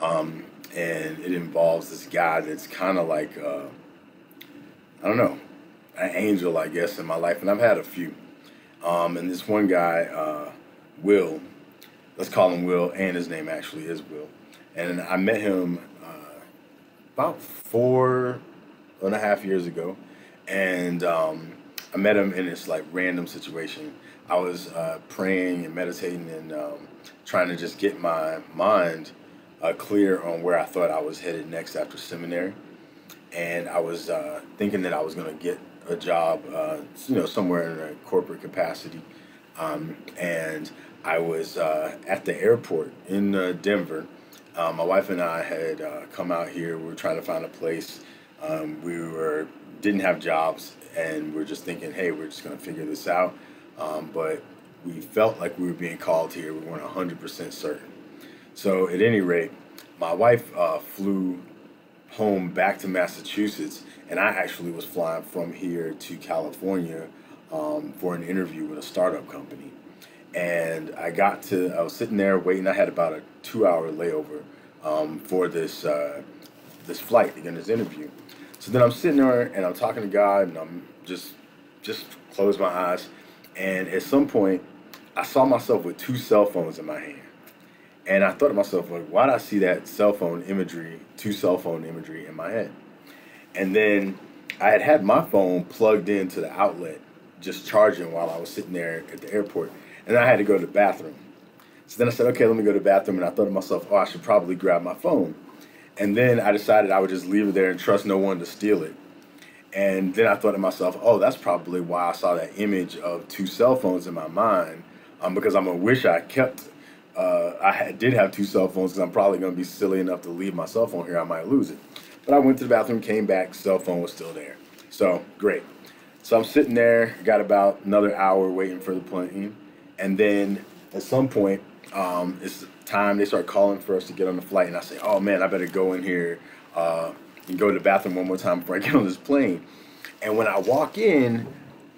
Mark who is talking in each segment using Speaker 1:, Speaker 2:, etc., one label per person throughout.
Speaker 1: and it involves this guy that's kind of like I don't know, an angel, I guess, in my life, and I've had a few. And this one guy, Will, let's call him Will, and his name actually is Will. And I met him about 4.5 years ago, and I met him in this like random situation. I was praying and meditating and trying to just get my mind clear on where I thought I was headed next after seminary, and I was thinking that I was going to get a job, somewhere in a corporate capacity, and I was at the airport in Denver. My wife and I had come out here. We were trying to find a place. We didn't have jobs, and we are just thinking, hey, we're just going to figure this out. But we felt like we were being called here. We weren't 100% certain. So at any rate, my wife flew home back to Massachusetts, and I actually was flying from here to California for an interview with a startup company. And I was sitting there waiting. I had about a 2-hour layover for this flight, again, this interview. So then I'm sitting there and I'm talking to God, and I'm just close my eyes. And at some point, I saw myself with two cell phones in my hand. And I thought to myself, like, why did I see that two cell phone imagery in my head? And then I had my phone plugged into the outlet, just charging while I was sitting there at the airport. And I had to go to the bathroom. So then I said, okay, let me go to the bathroom. And I thought to myself, oh, I should probably grab my phone. And then I decided I would just leave it there and trust no one to steal it. And then I thought to myself, oh, that's probably why I saw that image of two cell phones in my mind, because I'm going to wish I did have two cell phones, because I'm probably going to be silly enough to leave my cell phone here. I might lose it. But I went to the bathroom, came back, cell phone was still there. So, great. So I'm sitting there, got about another hour waiting for the plane. And then at some point, it's time, they start calling for us to get on the flight. And I say, oh man, I better go in here and go to the bathroom one more time before I get on this plane. And when I walk in,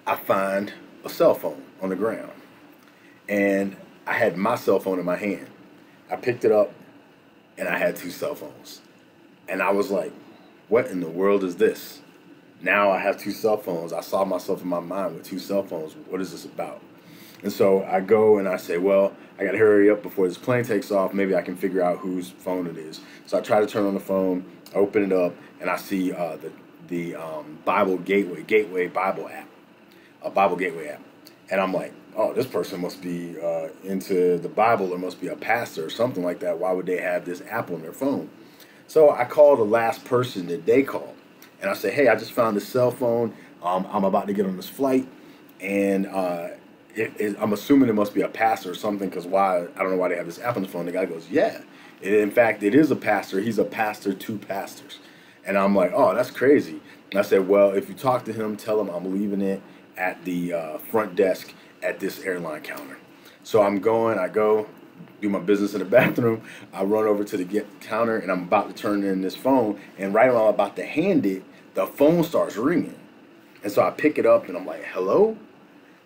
Speaker 1: I find a cell phone on the ground. And I had my cell phone in my hand. I picked it up, and I had two cell phones. And I was like, what in the world is this? Now I have two cell phones. I saw myself in my mind with two cell phones. What is this about? And so I go and I say, well, I got to hurry up before this plane takes off. Maybe I can figure out whose phone it is. So I try to turn on the phone, I open it up, and I see the Bible Gateway Bible app, a Bible Gateway app. And I'm like, oh, this person must be into the Bible, or must be a pastor or something like that. Why would they have this app on their phone? So I call the last person that they called. And I say, hey, I just found this cell phone. I'm about to get on this flight. And I'm assuming it must be a pastor or something, because I don't know why they have this app on the phone. The guy goes, yeah. In fact, it is a pastor. He's a pastor to pastors. And I'm like, oh, that's crazy. And I said, well, if you talk to him, tell him I'm leaving it at the front desk at this airline counter. So I go do my business in the bathroom. I run over to the counter, and I'm about to turn in this phone. And right when I'm about to hand it, the phone starts ringing. And so I pick it up, and I'm like, hello?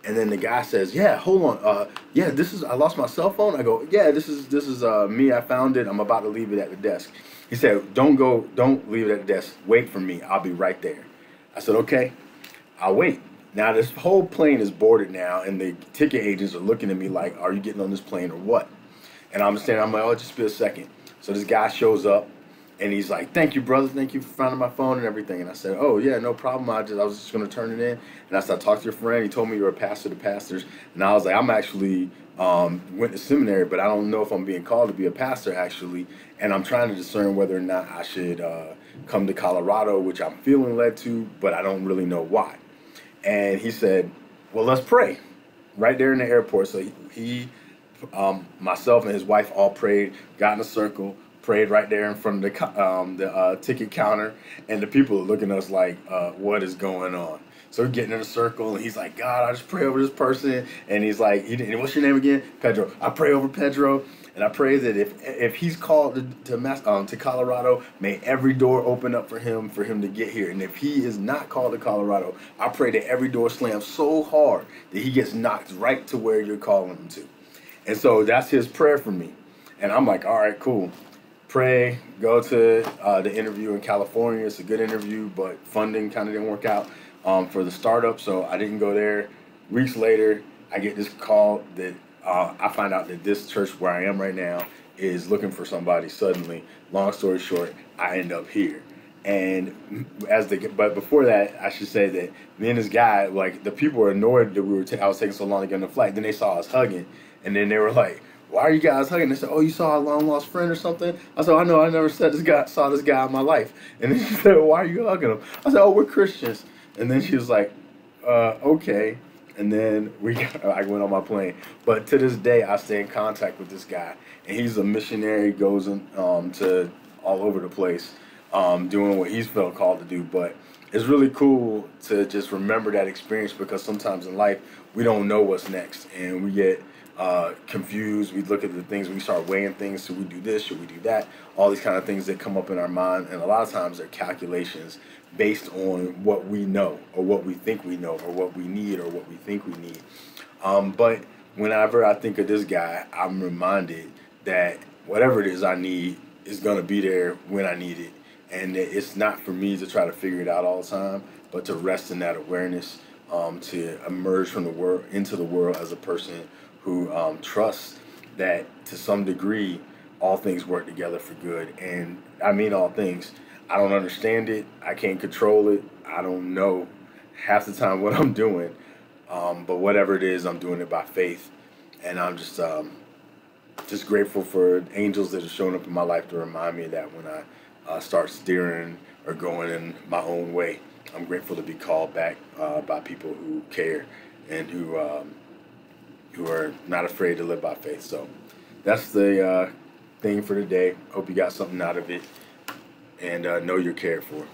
Speaker 1: And then the guy says, yeah, hold on. Yeah, I lost my cell phone. I go, yeah, this is me. I found it. I'm about to leave it at the desk. He said, don't leave it at the desk. Wait for me. I'll be right there. I said, okay, I'll wait. Now this whole plane is boarded now, and the ticket agents are looking at me like, are you getting on this plane or what? And I'm standing, I'm like, oh, just be a second. So this guy shows up, and he's like, thank you, brother. Thank you for finding my phone and everything. And I said, oh, yeah, no problem. I was just going to turn it in. And I said, talk to your friend. He told me you were a pastor to pastors. And I was like, I'm actually went to seminary, but I don't know if I'm being called to be a pastor, actually. And I'm trying to discern whether or not I should come to Colorado, which I'm feeling led to, but I don't really know why. And he said, well, let's pray right there in the airport. So he myself and his wife all prayed, got in a circle, prayed right there in front of the ticket counter, and the people are looking at us like, what is going on? So we're getting in a circle, and he's like, God, I just pray over this person. And he's like, what's your name again? Pedro. I pray over Pedro, and I pray that if he's called to Colorado, may every door open up for him to get here. And if he is not called to Colorado, I pray that every door slams so hard that he gets knocked right to where you're calling him to. And so that's his prayer for me. And I'm like, all right, cool. pray, go to the interview in California. It's a good interview, but funding kind of didn't work out for the startup, so I didn't go there. Weeks later, I get this call that I find out that this church where I am right now is looking for somebody suddenly. Long story short, I end up here. And but before that, I should say that me and this guy, like the people were annoyed that I was taking so long to get on the flight. Then they saw us hugging, and then they were like, "Why are you guys hugging?" They said, "Oh, you saw a long lost friend or something?" I said, "I know, I never saw this guy in my life." And then she said, "Why are you hugging him?" I said, "Oh, we're Christians." And then she was like, "Okay." And then I went on my plane. But to this day, I stay in contact with this guy, and he's a missionary, goes to all over the place, doing what he's felt called to do. But it's really cool to just remember that experience, because sometimes in life we don't know what's next, and we get confused. We look at the things, we start weighing things. Should we do this? Should we do that? All these kind of things that come up in our mind, and a lot of times they're calculations based on what we know, or what we think we know, or what we need, or what we think we need. But whenever I think of this guy, I'm reminded that whatever it is I need is going to be there when I need it. And it's not for me to try to figure it out all the time, but to rest in that awareness, to emerge from the world into the world as a person who trusts that to some degree all things work together for good. And I mean all things. I don't understand it. I can't control it. I don't know half the time what I'm doing. But whatever it is, I'm doing it by faith. And I'm just grateful for angels that have shown up in my life to remind me of that when I start steering or going in my own way. I'm grateful to be called back by people who care and who are not afraid to live by faith. So that's the thing for today. Hope you got something out of it, and know you're cared for.